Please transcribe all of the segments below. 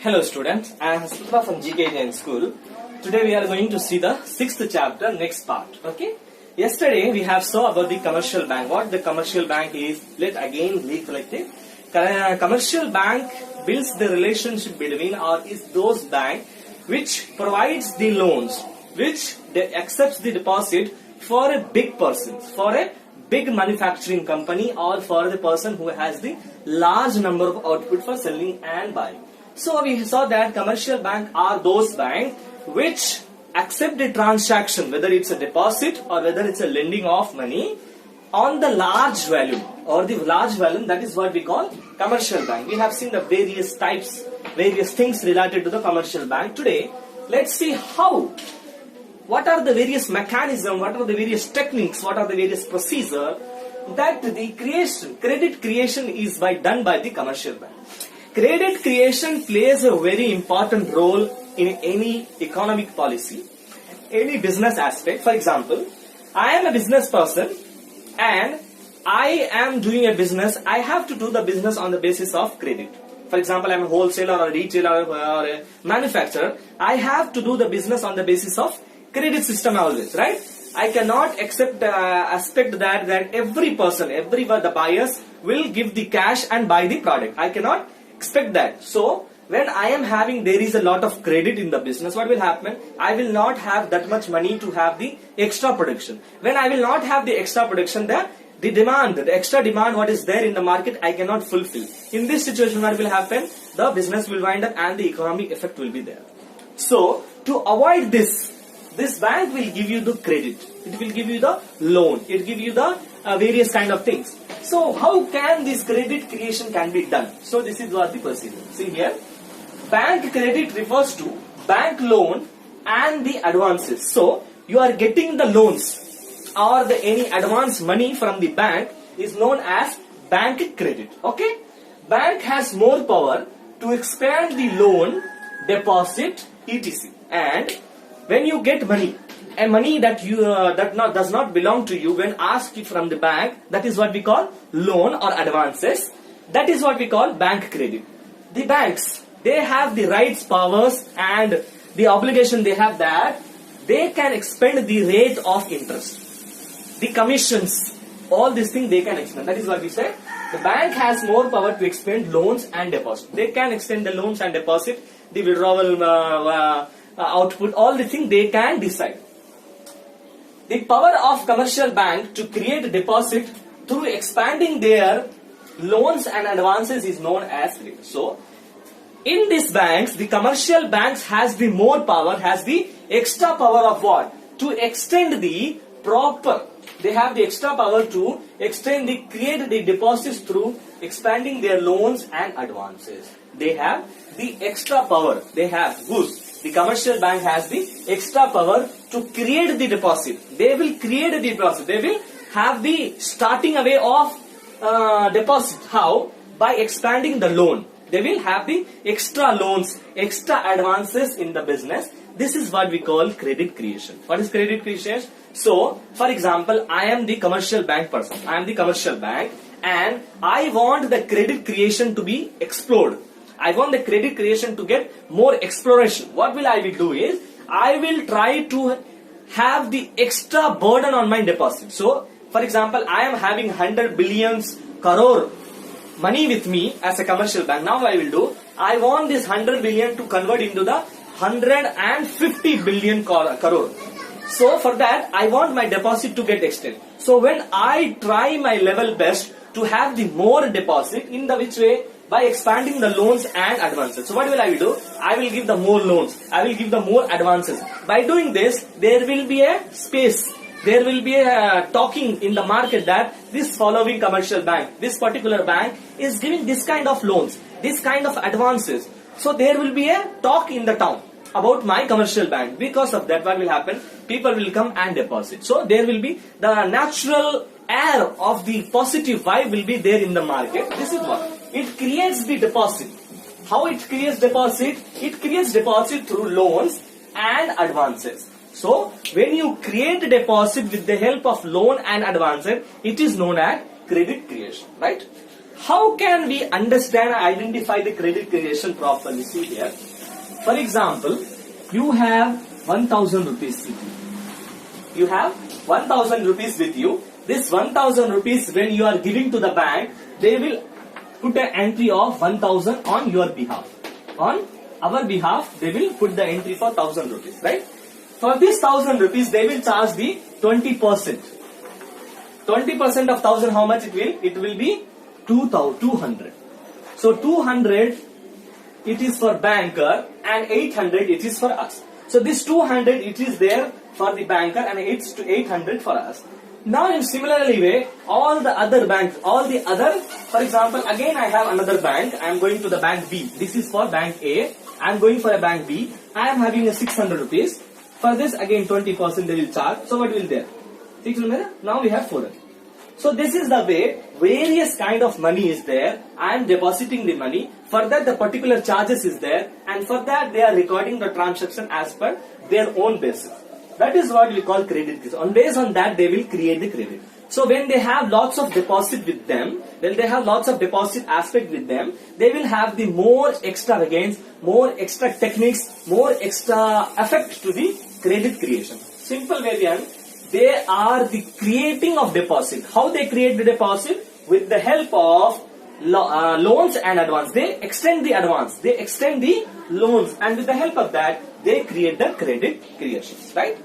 Hello students, I am Hasmita from GK Jain School. Today we are going to see the 6th chapter, next part. Okay. Yesterday we have saw about the commercial bank. What the commercial bank is, let again recollect it. Commercial bank builds the relationship between or is those bank which provides the loans, which accepts the deposit for a big person, for a big manufacturing company or for the person who has the large number of output for selling and buying. So we saw that commercial bank are those banks which accept the transaction, whether it's a deposit or whether it's a lending of money on the large value or the large value. That is what we call commercial bank. We have seen the various types, various things related to the commercial bank. Today, let's see what are the various mechanisms, what are the various techniques, what are the various procedures that the credit creation is done by the commercial bank. Credit creation plays a very important role in any economic policy, any business aspect. For example, I am a business person and I am doing a business. I have to do the business on the basis of credit. For example, I am a wholesaler or a retailer or a manufacturer. I have to do the business on the basis of credit system always, right? I cannot expect that every person, the buyers will give the cash and buy the product. I cannot expect that. So when I am having, there is a lot of credit in the business, what will happen? I will not have that much money to have the extra production. When I will not have the extra production, the extra demand what is there in the market, I cannot fulfill. In this situation, what will happen? The business will wind up and the economic effect will be there. So to avoid this bank will give you the credit. It will give you the loan. It will give you the various kind of things. So how can this credit creation can be done? So this is what the procedure. See here, bank credit refers to bank loan and the advances. So you are getting the loans or any advance money from the bank is known as bank credit. Okay, bank has more power to expand the loan, deposit, etc. And when you get money, a money that does not belong to you, when asked from the bank, that is what we call loan or advances. That is what we call bank credit. The banks, they have the rights, powers and the obligation they have that they can expend the rate of interest, the commissions, all these things they can expend. That is what we say. The bank has more power to expend loans and deposit. They can extend the loans and deposit, the withdrawal output, all the things they can decide. The power of commercial bank to create deposit through expanding their loans and advances is known as credit. So, in these banks, the commercial banks has the more power, has the extra power of what? To extend the proper. They have the extra power to create the deposits through expanding their loans and advances. They have the extra power. They have goods. The commercial bank has the extra power to create the deposit. They will create the deposit. They will have the starting away of deposit. How? By expanding the loan. They will have the extra loans, extra advances in the business. This is what we call credit creation. What is credit creation? So, for example, I am the commercial bank person. I am the commercial bank and I want the credit creation to be explored. I want the credit creation to get more exploration. What will I do is, I will try to have the extra burden on my deposit. So, for example, I am having 100 billions crore money with me as a commercial bank. Now I will do, I want this 100 billion to convert into the 150 billion crore. So for that, I want my deposit to get extended. So when I try my level best to have the more deposit, in the which way? By expanding the loans and advances. So what will I do? I will give the more loans. I will give the more advances. By doing this, there will be a space. There will be a talking in the market that this following commercial bank, this particular bank is giving this kind of loans, this kind of advances. So there will be a talk in the town about my commercial bank. Because of that, what will happen? People will come and deposit. So there will be the natural air of the positive vibe will be there in the market. This is what it creates the deposit. How it creates deposit? It creates deposit through loans and advances. So when you create a deposit with the help of loan and advances, it is known as credit creation, right? How can we understand and identify the credit creation properly? See here. For example, you have 1000 rupees with you. You have 1000 rupees with you. This 1000 rupees, when you are giving to the bank, they will put an entry of 1000 on your behalf. On our behalf, they will put the entry for 1000 rupees, right? For this 1000 rupees, they will charge the 20%. 20% of 1000, how much it will? It will be 200. So 200, it is for banker, and 800, it is for us. So this 200, it is there for the banker, and it's to 800 for us. Now in similarly way, all the other banks, for example, again I have another bank, I am going to the bank B. This is for bank A, I am going for a bank B, I am having a 600 rupees. For this again 20% they will charge. So what will there? 600, now we have 400. So this is the way, various kind of money is there. I am depositing the money. For that the particular charges is there, and for that they are recording the transaction as per their own basis. That is what we call credit. And based on that they will create the credit. So when they have lots of deposit with them, when they have lots of deposit aspect with them, they will have the more extravagance, more extra techniques, more extra effect to the credit creation. Simple variant. They are the creating of deposit. How they create the deposit? With the help of loans and advance. They extend the advance. They extend the loans, and with the help of that, they create the credit creation. Right?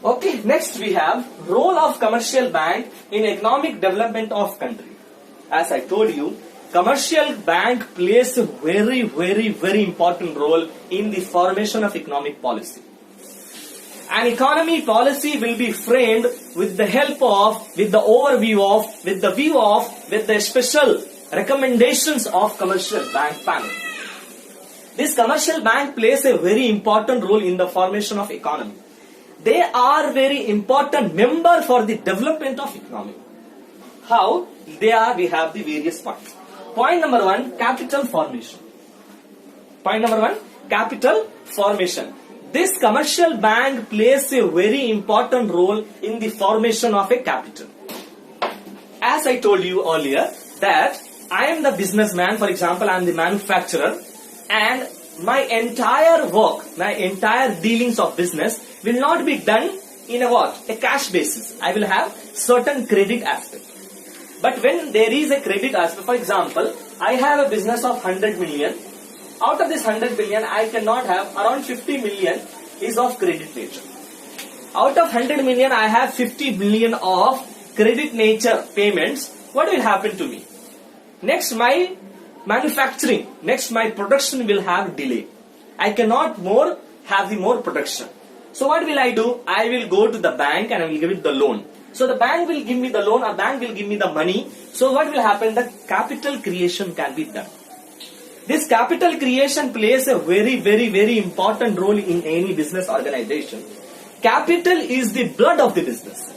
Okay. Next we have role of commercial bank in economic development of country. As I told you, commercial bank plays a very, very, very important role in the formation of economic policy. An economy policy will be framed with the help of, with the special recommendations of commercial bank panel. This commercial bank plays a very important role in the formation of economy. They are very important member for the development of economy. How? They are, we have the various points. Point number 1, capital formation. Point number 1, capital formation. This commercial bank plays a very important role in the formation of a capital. As I told you earlier that I am the businessman, for example, I am the manufacturer, and my entire work, my entire dealings of business will not be done in a cash basis. I will have certain credit aspect. But when there is a credit aspect, for example, I have a business of 100 million. Out of this 100 million, I cannot have around 50 million is of credit nature. Out of 100 million, I have 50 million of credit nature payments. What will happen to me? Next, my manufacturing, next my production will have delay. I cannot have the more production. So what will I do? I will go to the bank and I will give it the loan. So the bank will give me the loan, or bank will give me the money. So what will happen? The capital creation can be done. This capital creation plays a very, very, very important role in any business organization. Capital is the blood of the business.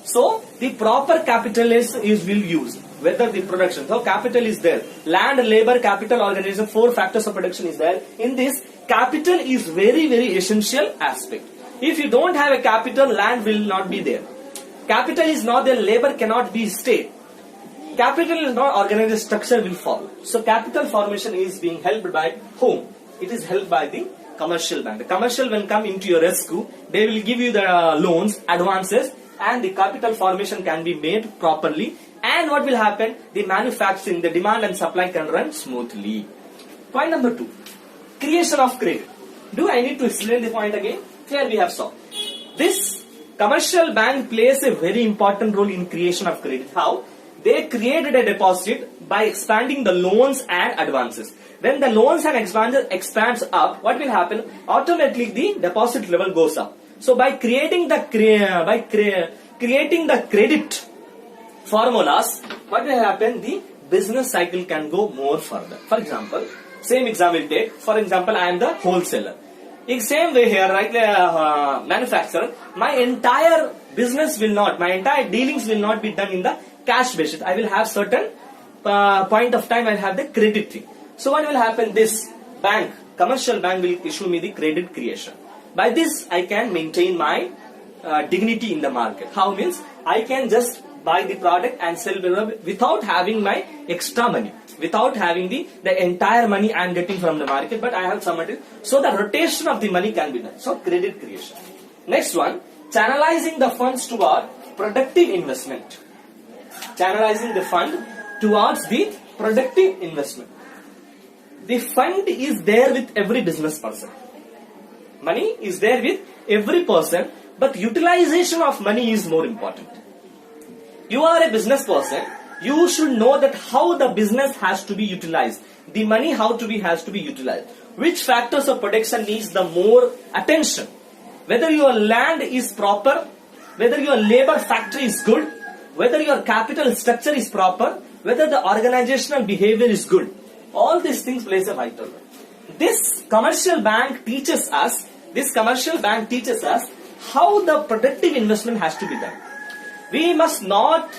So the proper capital will use, whether the production. So capital is there. Land, labor, capital, organization, 4 factors of production is there. In this, capital is very, very essential aspect. If you don't have a capital, land will not be there. Capital is not there, labor cannot be stayed. Capital is not organized, structure will fall. So capital formation is being helped by whom? It is helped by the commercial bank. The commercial will come into your rescue. They will give you the loans, advances, and the capital formation can be made properly. And what will happen? The manufacturing, the demand and supply can run smoothly. Point number 2, creation of credit. Do I need to explain the point again? Here we have saw. This commercial bank plays a very important role in creation of credit. How? They created a deposit by expanding the loans and advances. When the loans and advances expands up, what will happen? Automatically the deposit level goes up. So by creating the credit formulas, what will happen? The business cycle can go more further. For example, same example we'll take. For example, I am the wholesaler. In same way here, right, manufacturer, my entire business will not, my entire dealings will not be done in the cash basis. I will have certain point of time I will have the credit thing. So what will happen? This bank, commercial bank will issue me the credit creation. By this I can maintain my dignity in the market. How means? I can just buy the product and sell without having my extra money, without having the entire money I am getting from the market, but I have some material. So the rotation of the money can be done. So credit creation. Next one, channelizing the funds toward productive investment. Channelizing the fund towards the productive investment. The fund is there with every business person. Money is there with every person, but utilization of money is more important. You are a business person, you should know that how the business has to be utilized. The money has to be utilized. Which factors of production needs the more attention? Whether your land is proper, whether your labor factory is good, whether your capital structure is proper, whether the organizational behavior is good. All these things plays a vital role. This commercial bank teaches us how the productive investment has to be done. We must not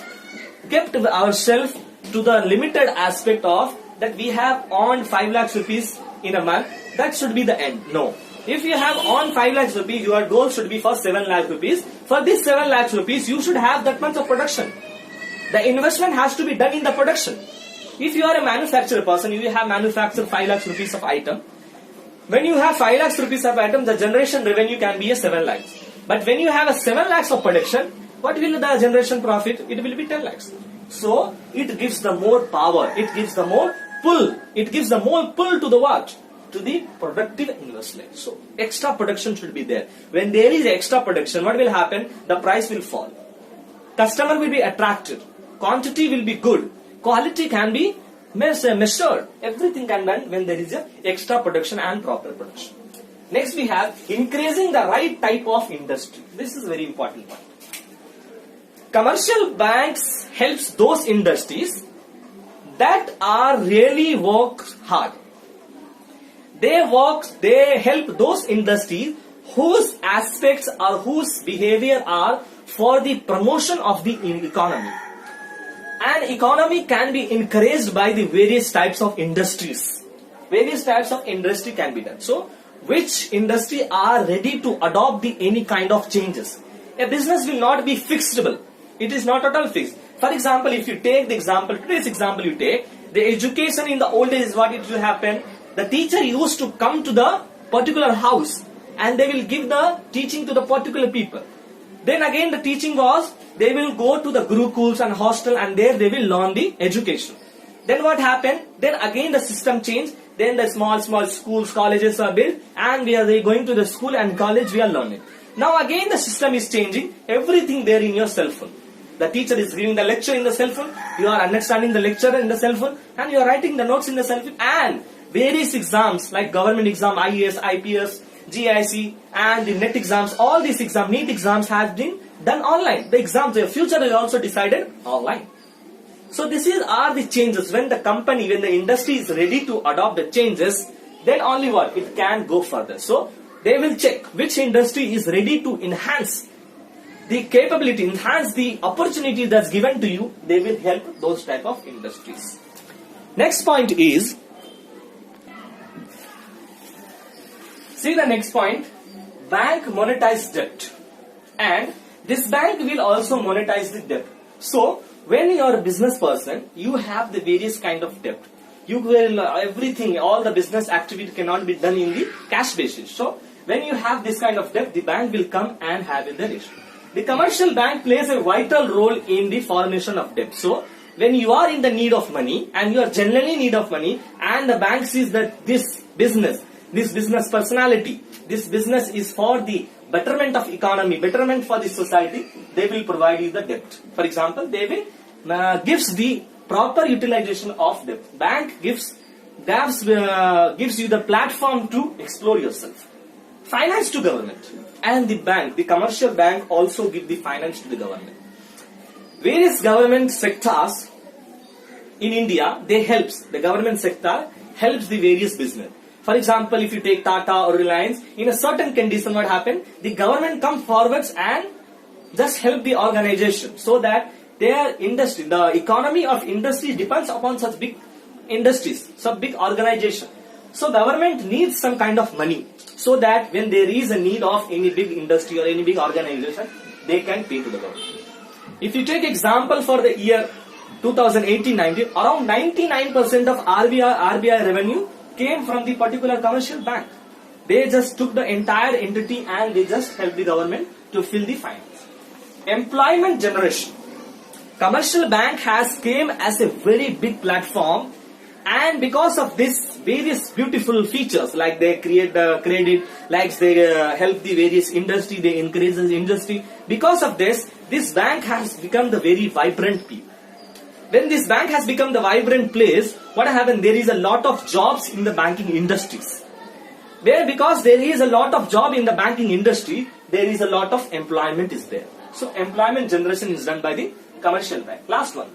kept ourselves to the limited aspect of that we have earned 5 lakhs rupees in a month. That should be the end. No. If you have earned 5 lakhs rupees, your goal should be for 7 lakhs rupees. For this 7 lakhs rupees, you should have that much of production. The investment has to be done in the production. If you are a manufacturer person, you have manufactured 5 lakhs rupees of item. When you have 5 lakhs rupees of item, the generation revenue can be a 7 lakhs. But when you have a 7 lakhs of production, what will the generation profit? It will be 10 lakhs. So, it gives the more power, it gives the more pull, it gives the more pull to the what? To the productive investment. So, extra production should be there. When there is extra production, what will happen? The price will fall. Customer will be attracted. Quantity will be good. Quality can be measured. Everything can be done when there is a extra production and proper production. Next we have increasing the right type of industry. This is very important point. Commercial banks helps those industries that are really work hard. They help those industries whose aspects or whose behavior are for the promotion of the economy. An economy can be encouraged by the various types of industries. Various types of industry can be done. So, which industry are ready to adopt any kind of changes? A business will not be fixable. It is not at all fixed. For example, if you take the example, today's example you take, the education in the old days, what it will happen? The teacher used to come to the particular house and they will give the teaching to the particular people. Then again the teaching was, they will go to the gurukuls and hostel and there they will learn the education. Then what happened? Then again the system changed. Then the small schools, colleges are built and we are going to the school and college we are learning. Now again the system is changing. Everything there in your cell phone. The teacher is giving the lecture in the cell phone. You are understanding the lecture in the cell phone and you are writing the notes in the cell phone. And various exams like government exam, IAS, IPS, GIC and the NET exams, all these exams, NEET exams have been done online. The exams, the future is also decided online. So this are the changes. When the company, when the industry is ready to adopt the changes, then only what? It can go further. So they will check which industry is ready to enhance the capability, enhance the opportunity that's given to you. They will help those type of industries. Next point is, see the next point, bank monetize debt. And this bank will also monetize the debt. So, when you are a business person, you have the various kind of debt. You will, everything, all the business activity cannot be done in the cash basis. So, when you have this kind of debt, the bank will come and have the ratio. The commercial bank plays a vital role in the formation of debt. So, when you are in the need of money and you are generally in need of money and the bank sees that this business personality, this business is for the betterment of economy, betterment for the society, they will provide you the debt. For example, they will gives the proper utilization of debt. Bank gives you the platform to explore yourself. Finance to government and the bank, the commercial bank also give the finance to the government. Various government sectors in India, the government sector helps the various business. For example, if you take Tata or Reliance, in a certain condition what happened? The government comes forwards and just help the organization so that their industry, the economy of industry depends upon such big industries, such big organization. So government needs some kind of money so that when there is a need of any big industry or any big organization, they can pay to the government. If you take example for the year 2018-19, around 99% of RBI revenue came from the particular commercial bank. They just took the entire entity and they just helped the government to fill the finance. Employment generation. Commercial bank has came as a very big platform, and because of this various beautiful features, like they create the credit, like they help the various industry, they increase the industry. Because of this bank has become the very vibrant people. When this bank has become the vibrant place, what happened? There is a lot of jobs in the banking industries. Where because there is a lot of job in the banking industry, there is a lot of employment is there. So employment generation is done by the commercial bank. Last one,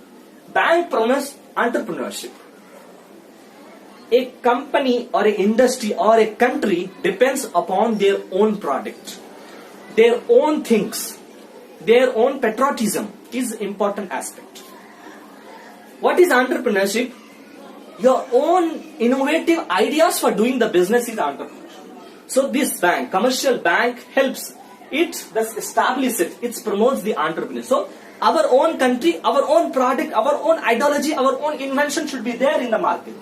bank promotes entrepreneurship. A company or an industry or a country depends upon their own product, their own things, their own patriotism is important aspect. What is entrepreneurship? Your own innovative ideas for doing the business is entrepreneurship. So this bank, commercial bank, helps it, thus establish it, it promotes the entrepreneur. So our own country, our own product, our own ideology, our own invention should be there in the market.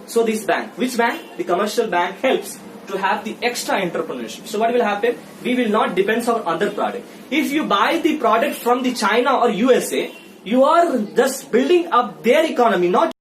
So this bank, which bank? The commercial bank helps to have the extra entrepreneurship. So what will happen? We will not depend on other product. If you buy the product from the China or USA, you are just building up their economy, not